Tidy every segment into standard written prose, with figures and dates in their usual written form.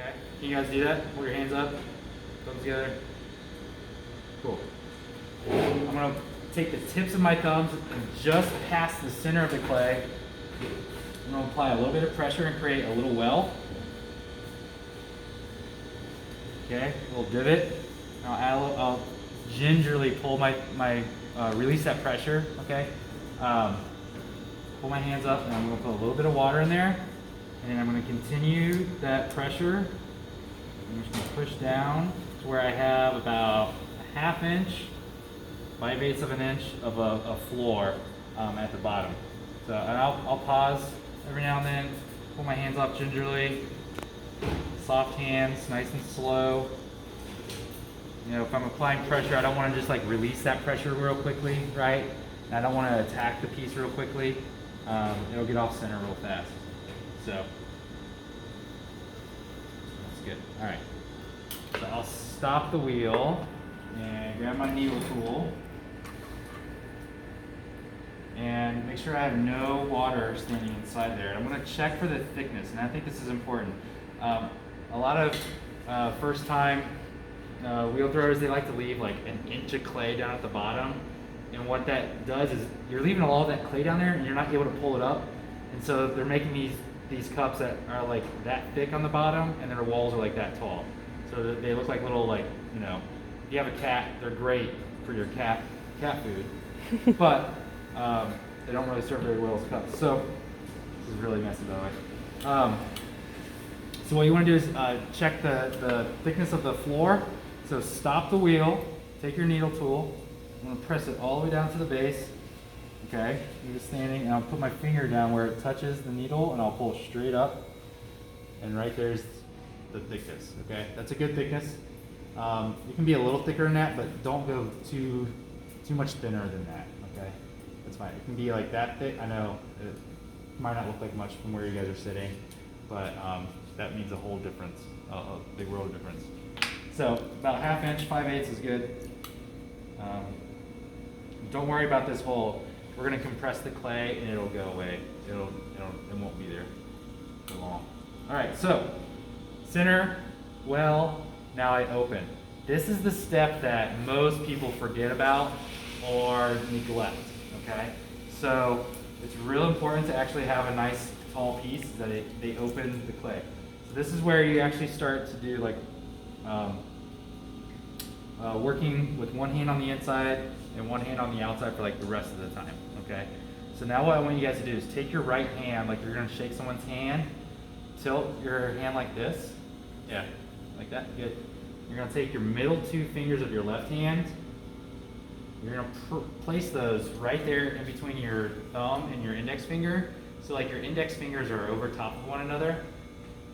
Okay? Can you guys do that? Hold your hands up, thumbs together. Cool. I'm gonna take the tips of my thumbs and just past the center of the clay. I'm gonna apply a little bit of pressure and create a little well. Okay, a little divot. I'll gingerly pull release that pressure, okay? Pull my hands up and I'm gonna put a little bit of water in there and I'm gonna continue that pressure. I'm just gonna push down to where I have about a 1/2 inch, 5/8 of an inch of a floor at the bottom. So, and I'll pause every now and then, pull my hands off gingerly, soft hands, nice and slow. You know, if I'm applying pressure, I don't want to just like release that pressure real quickly, right? And I don't want to attack the piece real quickly. It'll get off center real fast. So, that's good. All right. So I'll stop the wheel and grab my needle tool and make sure I have no water standing inside there. I'm going to check for the thickness, and I think this is important. A lot of first-time wheel throwers, they like to leave like an inch of clay down at the bottom, and what that does is you're leaving all that clay down there and you're not able to pull it up, and so they're making these cups that are like that thick on the bottom and their walls are like that tall, so they look like little, like, you know, if you have a cat, they're great for your cat food, but they don't really serve very well as cups. So this is really messy, by the way. So what you want to do is check the thickness of the floor. So stop the wheel, take your needle tool, I'm going to press it all the way down to the base. Okay, you're just standing, and I'll put my finger down where it touches the needle, and I'll pull straight up. And right there's the thickness. Okay, that's a good thickness. You can be a little thicker than that, but don't go too much thinner than that. Okay, that's fine. It can be like that thick. I know it might not look like much from where you guys are sitting, but that means a whole difference, a big world of difference. So about 1/2 inch, 5/8 is good. Don't worry about this hole. We're going to compress the clay and it'll go away. It won't be there for long. All right, so center, well, now I open. This is the step that most people forget about or neglect, okay? So it's real important to actually have a nice tall piece that they open the clay. So this is where you actually start to do like working with one hand on the inside and one hand on the outside for like the rest of the time, okay? So now what I want you guys to do is take your right hand, like you're gonna shake someone's hand, tilt your hand like this, yeah, like that, good. You're gonna take your middle 2 fingers of your left hand, you're gonna place those right there in between your thumb and your index finger, so like your index fingers are over top of one another,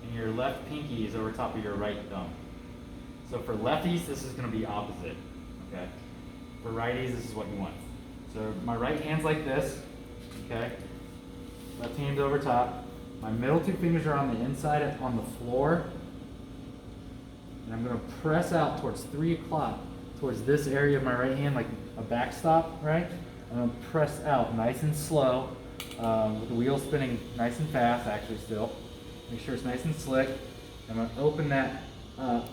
and your left pinky is over top of your right thumb. So for lefties, this is going to be opposite, okay? For righties, this is what you want. So my right hand's like this, okay? Left hand's over top. My middle 2 fingers are on the inside on the floor. And I'm going to press out towards 3 o'clock, towards this area of my right hand, like a backstop, right? I'm going to press out nice and slow, with the wheel spinning nice and fast, actually still. Make sure it's nice and slick. I'm going to open that up.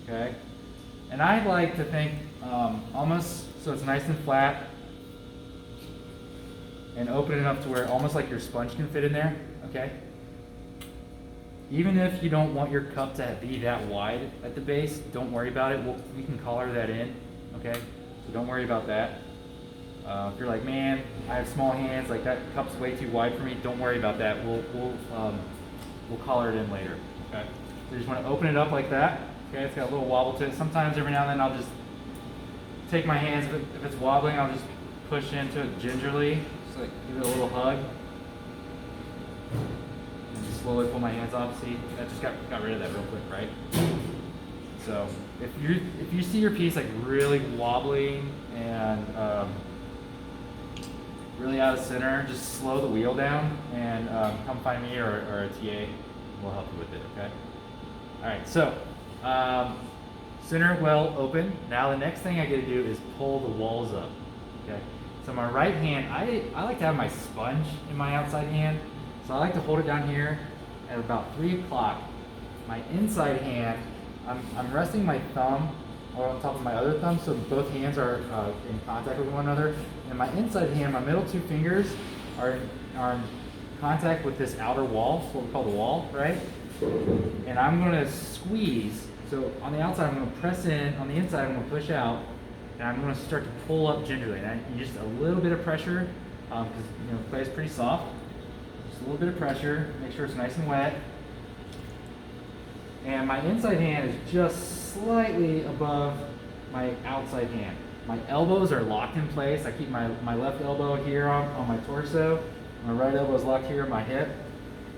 Okay, and I like to think almost so it's nice and flat, and open it up to where almost like your sponge can fit in there. Okay, even if you don't want your cup to be that wide at the base, don't worry about it. We can collar that in. Okay, so don't worry about that. If you're like, man, I have small hands, like that cup's way too wide for me, don't worry about that. We'll collar it in later. Okay, so you just want to open it up like that. Okay, it's got a little wobble to it. Sometimes every now and then I'll just take my hands, if it's wobbling, I'll just push into it gingerly, just like give it a little hug. And just slowly pull my hands off. See, that just got rid of that real quick, right? So if you see your piece like really wobbling and really out of center, just slow the wheel down and come find me or a TA. We'll help you with it, okay? All right, so center well open. Now the next thing I get to do is pull the walls up, okay? So my right hand, I like to have my sponge in my outside hand. So I like to hold it down here at about 3 o'clock. My inside hand, I'm resting my thumb on top of my other thumb, so both hands are in contact with one another. And my inside hand, my middle 2 fingers are in contact with this outer wall, it's what we call the wall, right? And I'm gonna squeeze. So on the outside, I'm gonna press in. On the inside, I'm gonna push out. And I'm gonna start to pull up gingerly. And just a little bit of pressure, because clay is pretty soft. Just a little bit of pressure, make sure it's nice and wet. And my inside hand is just slightly above my outside hand. My elbows are locked in place. I keep my left elbow here on my torso. My right elbow is locked here on my hip.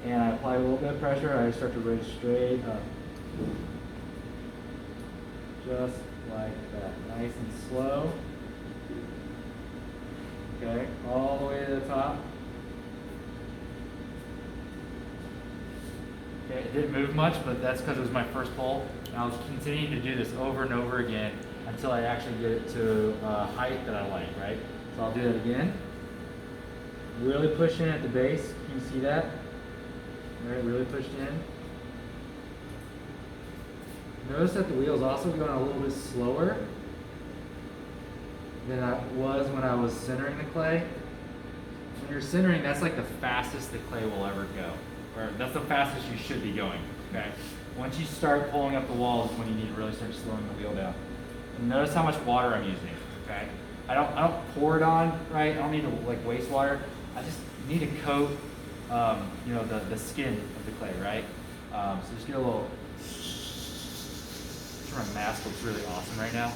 And I apply a little bit of pressure. I start to raise straight up. Just like that. Nice and slow. Okay, all the way to the top. Okay, it didn't move much, but that's because it was my first pull. And I'll continue to do this over and over again until I actually get it to a height that I like, right? So I'll do that again. Really push in at the base. Can you see that? All right, really pushed in. Notice that the wheel is also going a little bit slower than I was when I was centering the clay. When you're centering, that's like the fastest the clay will ever go. Or that's the fastest you should be going, okay? Once you start pulling up the walls is when you need to really start slowing the wheel down. And notice how much water I'm using, okay? I don't pour it on, right? I don't need to like waste water. I just need to coat, the skin of the clay, right? So just get a little. My mask looks really awesome right now.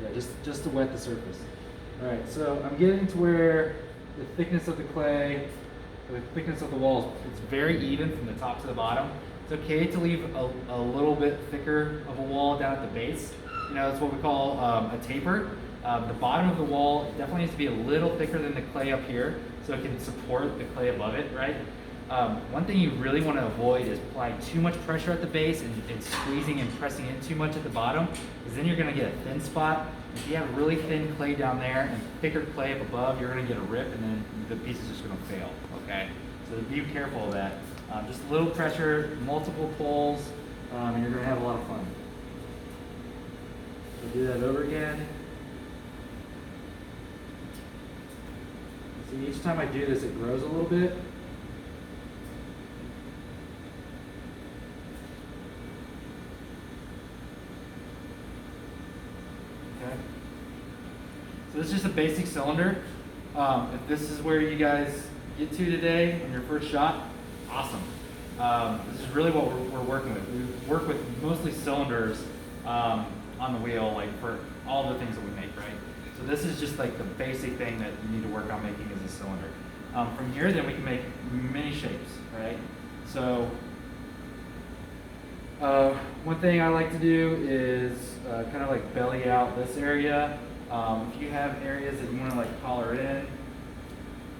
Yeah, just to wet the surface. All right, so I'm getting to where the thickness of the clay, the thickness of the walls, it's very even from the top to the bottom. It's okay to leave a little bit thicker of a wall down at the base. That's what we call a taper. The bottom of the wall definitely needs to be a little thicker than the clay up here so it can support the clay above it, right? One thing you really want to avoid is applying too much pressure at the base and squeezing and pressing in too much at the bottom, because then you're going to get a thin spot. If you have really thin clay down there and thicker clay up above, you're going to get a rip and then the piece is just going to fail, okay? So be careful of that. Just a little pressure, multiple pulls, and you're going to have a lot of fun. So do that over again. See, each time I do this, it grows a little bit. So this is just a basic cylinder. If this is where you guys get to today on your first shot, awesome. This is really what we're working with. We work with mostly cylinders on the wheel, like for all the things that we make, right? So this is just like the basic thing that you need to work on making as a cylinder. From here, then we can make many shapes, right? So one thing I like to do is kind of like belly out this area. If you have areas that you want to like collar in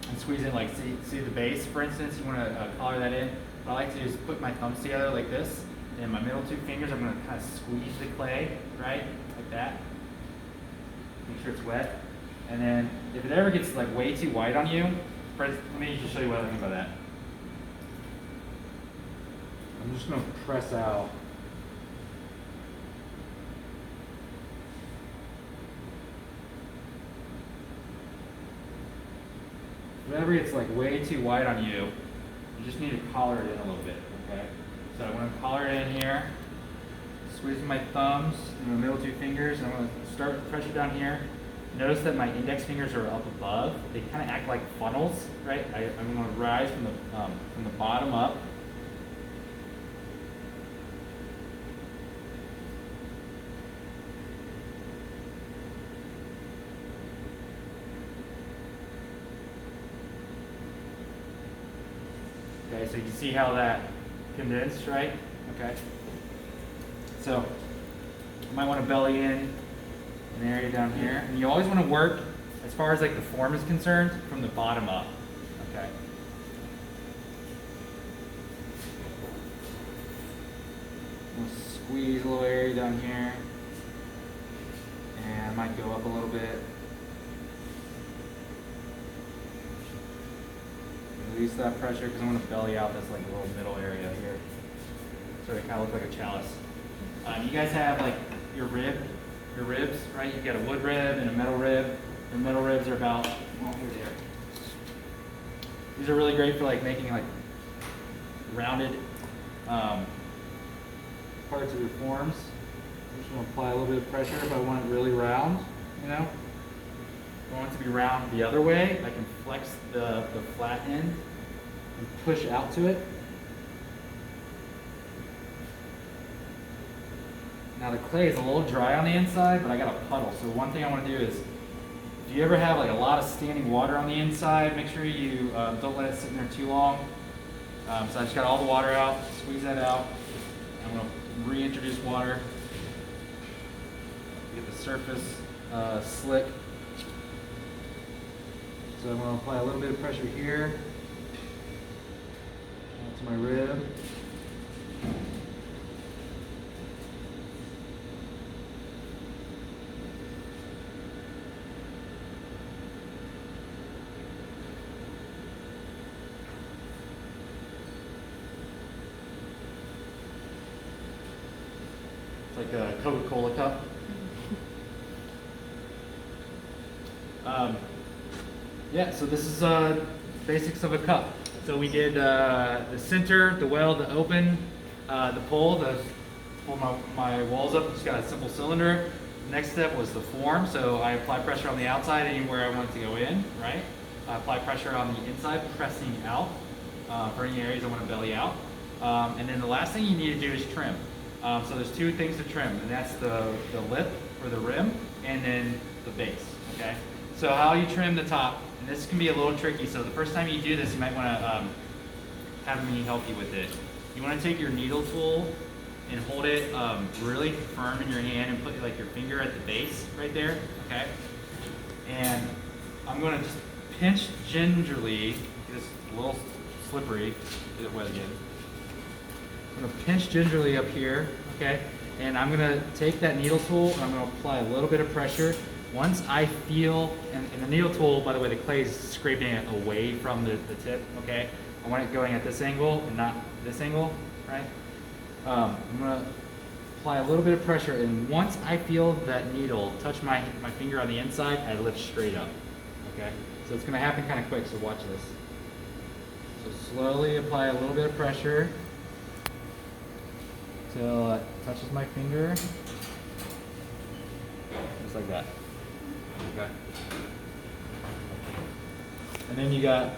and squeeze in, like see the base, for instance, you want to collar that in. What I like to do is put my thumbs together like this, and my middle 2 fingers, I'm going to kind of squeeze the clay, right, like that. Make sure it's wet. And then if it ever gets like way too white on you, let me just show you what I mean by that. I'm just going to press out. Whenever it's like way too white on you, you just need to collar it in a little bit, okay? So I'm going to collar it in here, squeeze my thumbs and my middle 2 fingers, and I'm going to start with pressure down here. Notice that my index fingers are up above. They kind of act like funnels, right? I'm going to rise from the bottom up. Okay, so you can see how that condensed, right? Okay. So you might want to belly in an area down here. And you always want to work, as far as like the form is concerned, from the bottom up. Okay. We'll squeeze a little area down here. And I might go up a little bit. Release that pressure because I want to belly out this like little middle area here. So it kind of looks like a chalice. You guys have like your ribs, right? You've got a wood rib and a metal rib. The metal ribs are about, well, here they are. These are really great for like making like rounded parts of your forms. I'm just going to apply a little bit of pressure if I want it really round, you know. If I want it to be round the other way, I can flex the flat end and push out to it. Now the clay is a little dry on the inside, but I got a puddle. So one thing I want to do is, if you ever have like a lot of standing water on the inside, make sure you don't let it sit in there too long. So I just got all the water out, squeeze that out. I'm going to reintroduce water. Get the surface slick. So I'm going to apply a little bit of pressure here to my rib. It's like a Coca-Cola cup. Yeah, so this is basics of a cup. So we did the center, the well, the open, the pull, pull my walls up. Just got a simple cylinder. Next step was the form. So I apply pressure on the outside anywhere I want it to go in, right? I apply pressure on the inside, pressing out for any areas I want to belly out. And then the last thing you need to do is trim. So there's two things to trim, and that's the lip or the rim, and then the base, okay? So how you trim the top, and this can be a little tricky, so the first time you do this, you might want to have me help you with it. You want to take your needle tool and hold it really firm in your hand and put like your finger at the base right there, okay? And I'm going to just pinch gingerly, it's a little slippery, get it wet again. I'm going to pinch gingerly up here, okay? And I'm going to take that needle tool and I'm going to apply a little bit of pressure. Once I feel, and the needle tool, by the way, the clay is scraping it away from the tip, okay? I want it going at this angle and not this angle, right? I'm going to apply a little bit of pressure, and once I feel that needle touch my finger on the inside, I lift straight up, okay? So it's going to happen kind of quick, so watch this. So slowly apply a little bit of pressure till it touches my finger, just like that. Okay. And then you got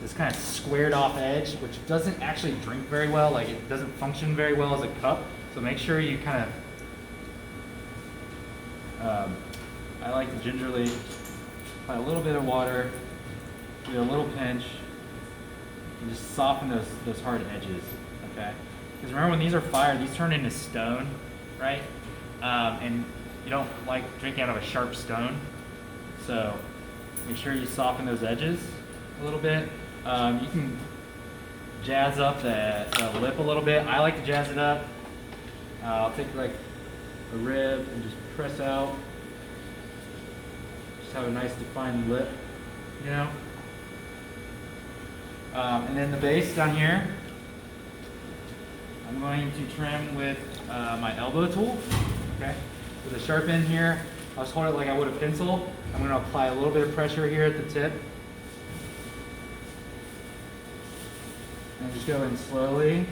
this kind of squared off edge, which doesn't actually drink very well, like it doesn't function very well as a cup. So make sure you kind of, I like to gingerly apply a little bit of water, do a little pinch, and just soften those hard edges, okay? Because remember, when these are fired, these turn into stone, right? And you don't like drinking out of a sharp stone. So make sure you soften those edges a little bit. You can jazz up the lip a little bit. I like to jazz it up. I'll take like a rib and just press out. Just have a nice defined lip, you know? And then the base down here, I'm going to trim with my elbow tool, okay? With a sharp end here, I'll just hold it like I would a pencil. I'm going to apply a little bit of pressure here at the tip. And just go in slowly,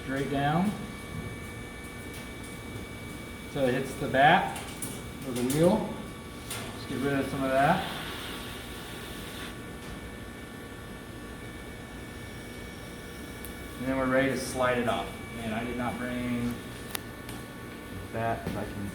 straight down. So it hits the back of the wheel. Just get rid of some of that. And then we're ready to slide it off. And I did not bring that, if I can